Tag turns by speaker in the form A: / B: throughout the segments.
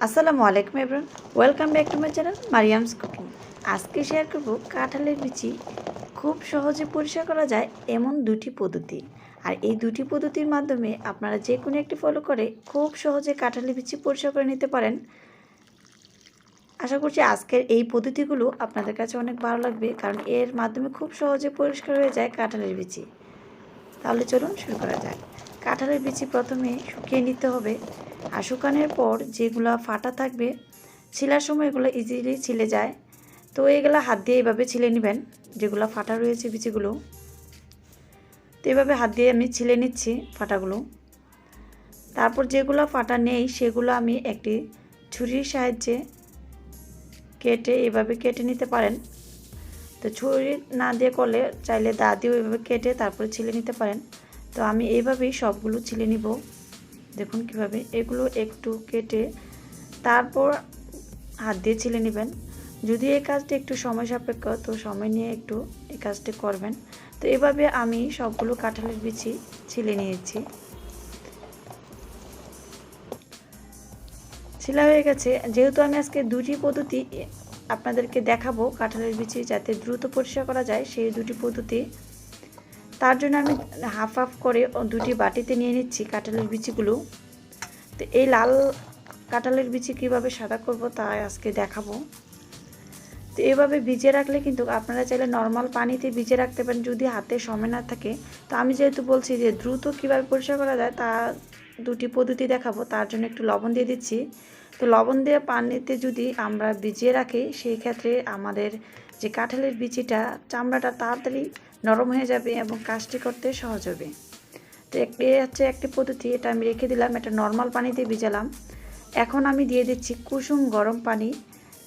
A: আসসালামু আলাইকুম everyone, welcome back to my channel Mariam's cooking. আজকে শেয়ার করব কাঁঠালের বিচি খুব সহজে পরিষ্কার করা যায় এমন দুটি পদ্ধতি। আর এই দুটি পদ্ধতির মাধ্যমে আপনারা যে কোনো একটি ফলো করে খুব সহজে কাঁঠালের বিচি পরিষ্কার করে নিতে পারেন। আশা করছি আজকের এই পদ্ধতিগুলো আপনাদের কাছে অনেক ভালো লাগবে, কারণ এর মাধ্যমে খুব সহজে পরিষ্কার হয়ে যায় কাঁঠালের বিচি। তাহলে চলুন শুরু করা যাক। কাঁঠালের বিচি প্রথমে শুকিয়ে নিতে হবে, আর শুকানোর পর যেগুলো ফাটা থাকবে ছিলার সময় এগুলো ইজিলি ছিলে যায়। তো এগুলো হাত দিয়ে এইভাবে ছিলে নেবেন, যেগুলো ফাটা রয়েছে বিচিগুলো। তো এইভাবে হাত দিয়ে আমি ছিলে নিচ্ছি ফাটাগুলো। তারপর যেগুলো ফাটা নেই সেগুলো আমি একটি ছুরির সাহায্যে কেটে এভাবে কেটে নিতে পারেন। তো ছুরি না দিয়ে করলে চাইলে দা দিয়েও এভাবে কেটে তারপরে ছিলে নিতে পারেন। তো আমি এইভাবেই সবগুলো ছিলে নিব। দেখুন কিভাবে এগুলো একটু কেটে তারপর হাত দিয়ে ছিলে নেবেন। যদি এই কাজটা একটু সময় সাপেক্ষ, তো সময় নিয়ে একটু এই কাজটি করবেন। তো এভাবে আমি সবগুলো কাঁঠালের বিচি ছিলে নিয়েছি। ছিলা হয়ে গেছে। যেহেতু আমি আজকে দুটি পদ্ধতি আপনাদেরকে দেখাবো কাঁঠালের বিচি যাতে দ্রুত পরিষ্কার করা যায়, সেই দুটি পদ্ধতি, তার জন্য আমি হাফ হাফ করে দুটি বাটিতে নিয়ে নিচ্ছি কাঁঠালের বিচিগুলো। তো এই লাল কাঁঠালের বিচি কীভাবে সাদা করব তা আজকে দেখাবো। তো এভাবে ভিজিয়ে রাখলে কিন্তু আপনারা চাইলে নর্মাল পানিতে ভিজিয়ে রাখতে পারেন যদি হাতে সময় না থাকে। তো আমি যেহেতু বলছি যে দ্রুত কীভাবে পরিষ্কার করা যায় তা দুটি পদ্ধতি দেখাবো, তার জন্য একটু লবণ দিয়ে দিচ্ছি। তো লবণ দিয়ে পানিতে যদি আমরা ভিজিয়ে রাখি সেই ক্ষেত্রে আমাদের যে কাঁঠালের বিচিটা চামড়াটা তাড়াতাড়ি নরম হয়ে যাবে এবং কাজটি করতে সহজ হবে। তো একটি পদ্ধতি, এটা আমি রেখে দিলাম, এটা নর্মাল পানিতে ভিজালাম। এখন আমি দিয়ে দিচ্ছি কুসুম গরম পানি।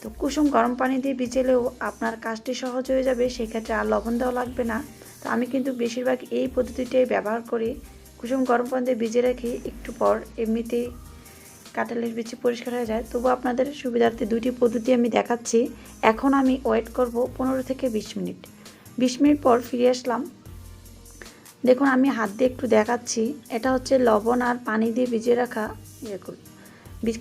A: তো কুসুম গরম পানি দিয়ে ভিজেলেও আপনার কাজটি সহজ হয়ে যাবে, সেক্ষেত্রে আর লবণ দেওয়া লাগবে না। তো আমি কিন্তু বেশিরভাগ এই পদ্ধতিটাই ব্যবহার করি। কুসুম গরম পানি দিয়ে ভিজে রাখি, একটু পর এমনিতেই কাঁঠালের বিচি পরিষ্কার হয়ে যায়। তবু আপনাদের সুবিধার্থে দুটি পদ্ধতি আমি দেখাচ্ছি। এখন আমি ওয়েট করব 15 থেকে 20 মিনিট। 20 মিনিট পর ফিরে আসলাম। দেখুন আমি হাত দিয়ে একটু দেখাচ্ছি, এটা হচ্ছে লবণ আর পানি দিয়ে ভিজিয়ে রাখা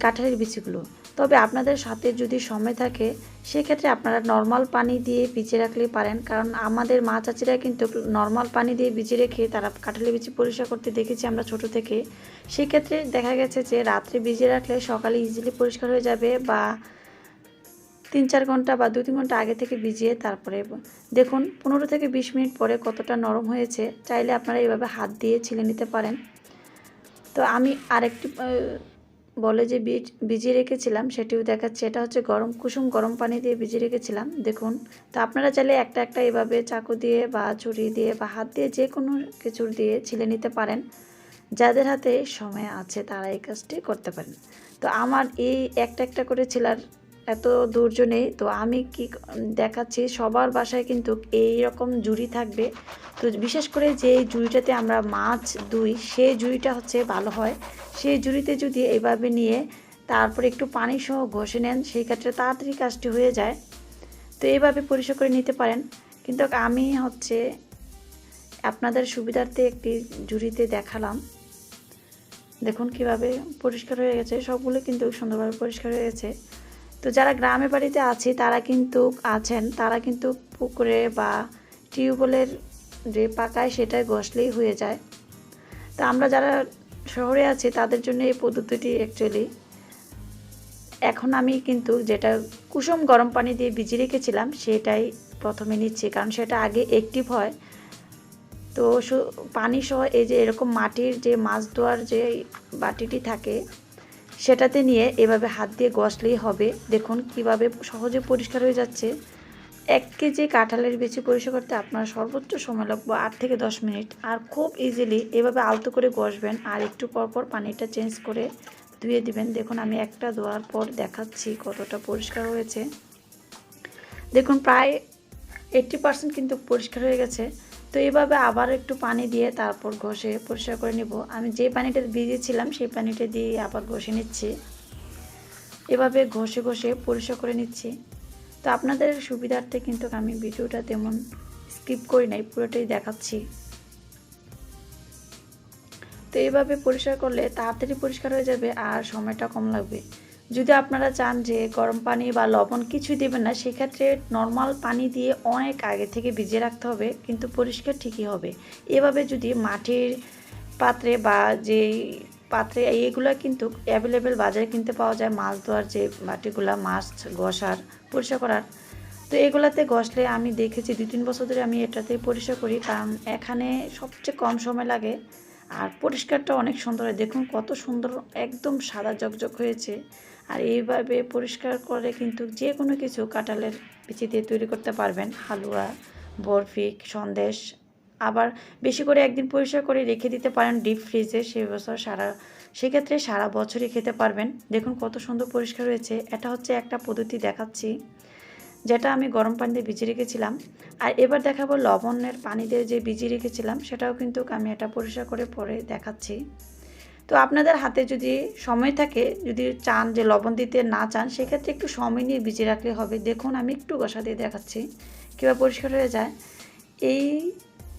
A: কাঁঠালের বিচিগুলো। তবে আপনাদের সাথে যদি সময় থাকে সেক্ষেত্রে আপনারা নর্মাল পানি দিয়ে ভিজিয়ে রাখলেই পারেন, কারণ আমাদের মা চাচিরা কিন্তু নর্মাল পানি দিয়ে ভিজিয়ে রেখে তারা কাঁঠালের বিচি পরিষ্কার করতে দেখেছি আমরা ছোট থেকে। সেক্ষেত্রে দেখা গেছে যে রাত্রে ভিজিয়ে রাখলে সকালে ইজিলি পরিষ্কার হয়ে যাবে, বা 3-4 ঘন্টা বা 2-3 ঘন্টা আগে থেকে ভিজিয়ে তারপরে দেখুন 15 থেকে 20 মিনিট পরে কতটা নরম হয়েছে। চাইলে আপনারা এইভাবে হাত দিয়ে ছিলে নিতে পারেন। তো আমি আরেকটি বলে যে ভিজিয়ে রেখেছিলাম সেটিও দেখাচ্ছি। এটা হচ্ছে কুসুম গরম পানি দিয়ে ভিজিয়ে রেখেছিলাম। দেখুন, তো আপনারা চাইলে একটা একটা এভাবে চাকু দিয়ে বা ছুরি দিয়ে বা হাত দিয়ে যে কোনো কিছুর দিয়ে ছিলে নিতে পারেন। যাদের হাতে সময় আছে তারা এই কাজটি করতে পারেন। তো আমার এই একটা একটা করে ছিলার এত ধৈর্য নেই, তো আমি কি দেখাচ্ছি, সবার বাসায় কিন্তু এই রকম ঝুড়ি থাকবে। তো বিশেষ করে যে ঝুড়িটাতে আমরা মাছ ধুই সেই ঝুড়িটা হচ্ছে ভালো হয়। সেই ঝুড়িতে যদি এইভাবে নিয়ে তারপরে একটু পানি সহ ঘষে নেন সেই ক্ষেত্রে তাড়াতাড়ি কাজটি হয়ে যায়। তো এইভাবে পরিষ্কার করে নিতে পারেন। কিন্তু আমি হচ্ছে আপনাদের সুবিধার্থে একটি ঝুড়িতে দেখালাম। দেখুন কিভাবে পরিষ্কার হয়ে গেছে, সবগুলো কিন্তু সুন্দরভাবে পরিষ্কার হয়ে গেছে। তো যারা গ্রামে বাড়িতে আছে তারা কিন্তু পুকুরে বা টিউবওয়েলের যে পাকায় সেটাই ঘষলেই হয়ে যায়। তো আমরা যারা শহরে আছি তাদের জন্য এই পদ্ধতিটি অ্যাকচুয়ালি। এখন আমি কিন্তু যেটা কুসুম গরম পানি দিয়ে ভিজিয়ে রেখেছিলাম সেটাই প্রথমে নিচ্ছি, কারণ সেটা আগে অ্যাক্টিভ হয়। তো পানি সহ এই যে এরকম মাটির যে মাছ ধোয়ার যে বাটিটি থাকে সেটাতে নিয়ে এভাবে হাত দিয়ে ঘষলেই হবে। দেখুন কিভাবে সহজে পরিষ্কার হয়ে যাচ্ছে। 1 কেজি কাঁঠালের বিচি পরিষ্কার করতে আপনার সর্বোচ্চ সময় লাগবে 8 থেকে 10 মিনিট। আর খুব ইজিলি এভাবে আলতো করে ঘষবেন, আর একটু পর পর পানিটা চেঞ্জ করে ধুয়ে দিবেন। দেখুন আমি একটা ধোয়ার পর দেখাচ্ছি কতটা পরিষ্কার হয়েছে। দেখুন প্রায় 80% কিন্তু পরিষ্কার হয়ে গেছে। তো এইভাবে আবার একটু পানি দিয়ে তারপর ঘষে পরিষ্কার করে নেব। আমি যে পানিটা ভিজিয়েছিলাম সেই পানিটা দিয়ে আবার ঘষে নিচ্ছি। এভাবে ঘষে ঘষে পরিষ্কার করে নিচ্ছি। তো আপনাদের সুবিধার্থে কিন্তু আমি ভিডিওটা তেমন স্কিপ করি নাই, পুরোটাই দেখাচ্ছি। তো এইভাবে পরিষ্কার করলে তাড়াতাড়ি পরিষ্কার হয়ে যাবে আর সময়টা কম লাগবে। যদি আপনারা চান যে গরম পানি বা লবণ কিছুই দেবেন না, সেক্ষেত্রে নর্মাল পানি দিয়ে অনেক আগে থেকে ভিজিয়ে রাখতে হবে, কিন্তু পরিষ্কার ঠিকই হবে। এভাবে যদি মাটির পাত্রে বা যেই পাত্রে, এইগুলো কিন্তু অ্যাভেলেবেল বাজারে কিনতে পাওয়া যায়, মাছ ধোয়ার যে বাটিগুলা, মাছ ঘষার পরিষ্কার করার। তো এগুলাতে ঘষলে আমি দেখেছি 2-3 বছর ধরে আমি এটাতেই পরিষ্কার করি, কারণ এখানে সবচেয়ে কম সময় লাগে আর পরিষ্কারটা অনেক সুন্দর হয়। দেখুন কত সুন্দর, একদম সাদা জকজক হয়েছে। আর এইভাবে পরিষ্কার করে কিন্তু যে কোনো কিছু কাঁঠালের বিচি দিয়ে তৈরি করতে পারবেন, হালুয়া, বরফি, সন্দেশ। আবার বেশি করে একদিন পরিষ্কার করে রেখে দিতে পারেন ডিপ ফ্রিজে, সেক্ষেত্রে সারা বছরই খেতে পারবেন। দেখুন কত সুন্দর পরিষ্কার হয়েছে। এটা হচ্ছে একটা পদ্ধতি দেখাচ্ছি, যেটা আমি গরম পানিতে ভিজিয়ে রেখেছিলাম। আর এবার দেখাবো লবণের পানি দিয়ে যে ভিজিয়ে রেখেছিলাম, সেটাও কিন্তু আমি এটা পরিষ্কার করে পরে দেখাচ্ছি। তো আপনাদের হাতে যদি সময় থাকে, যদি চান যে লবণ দিতে না চান, সেক্ষেত্রে একটু সময় নিয়ে ভিজিয়ে রাখলে হবে। দেখুন আমি একটু ঘষা দিয়ে দেখাচ্ছি কীভাবে পরিষ্কার হয়ে যায়। এই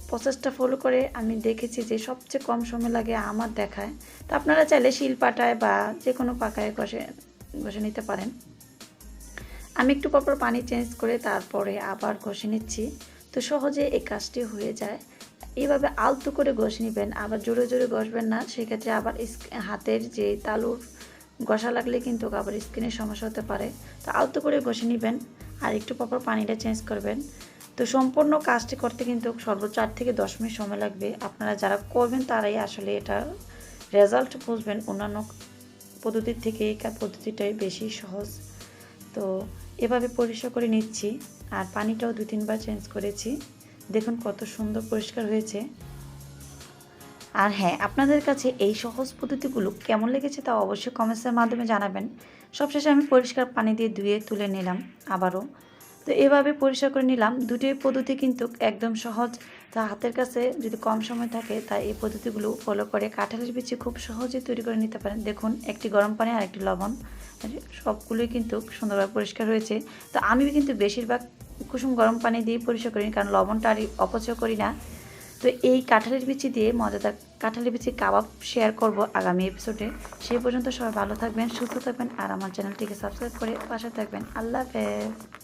A: প্রসেসটা ফলো করে আমি দেখেছি যে সবচেয়ে কম সময় লাগে আমার দেখায়। তো আপনারা চাইলে শিলপাটায় বা যে কোনো পাকায় ঘষে নিতে পারেন। আমি একটু পরপর পানি চেঞ্জ করে তারপরে আবার ঘষে নিচ্ছি। তো সহজে এই কাজটি হয়ে যায়। এইভাবে আলতো করে ঘষে নেবেন, আবার জোরে জোরে ঘষবেন না, সেক্ষেত্রে আবার হাতের যে তালুর ঘষা লাগলে কিন্তু আবার স্কিনের সমস্যা হতে পারে। তো আলতো করে ঘষে নেবেন আর একটু পরপর পানিটা চেঞ্জ করবেন। তো সম্পূর্ণ কাজটি করতে কিন্তু সর্বোচ্চ 8 থেকে 10 মিনিট সময় লাগবে। আপনারা যারা করবেন তারাই আসলে এটা রেজাল্ট বুঝবেন। অন্যান্য পদ্ধতির থেকে এই পদ্ধতিটাই বেশি সহজ। তো এভাবে পরিষ্কার করে নিচ্ছি আর পানিটাও 2-3 বার চেঞ্জ করেছি। দেখুন কত সুন্দর পরিষ্কার হয়েছে। আর হ্যাঁ, আপনাদের কাছে এই সহজ পদ্ধতিগুলো কেমন লেগেছে তা অবশ্যই কমেন্টসের মাধ্যমে জানাবেন। সবশেষে আমি পরিষ্কার পানি দিয়ে ধুয়ে তুলে নিলাম আবারও। তো এভাবে পরিষ্কার করে নিলাম। দুটি পদ্ধতি কিন্তু একদম সহজ। তা হাতের কাছে যদি কম সময় থাকে, তা এই পদ্ধতিগুলো ফলো করে কাঁঠালের বিচি খুব সহজে তৈরি করে নিতে পারেন। দেখুন একটি গরম পানি আর একটি লবণ, সবগুলোই কিন্তু সুন্দরভাবে পরিষ্কার হয়েছে। তো আমি কিন্তু বেশিরভাগ কুসুম গরম পানি দিয়ে পরিষ্কার করি, কারণ লবণটা আর অপচয় করি না। তো এই কাঁঠালের বিচি দিয়ে মজাদার কাঁঠালের বিচি কাবাব শেয়ার করব আগামী এপিসোডে। সেই পর্যন্ত সবাই ভালো থাকবেন, সুস্থ থাকবেন আর আমার চ্যানেলটিকে সাবস্ক্রাইব করে পাশে থাকবেন। আল্লাহ হাফেজ।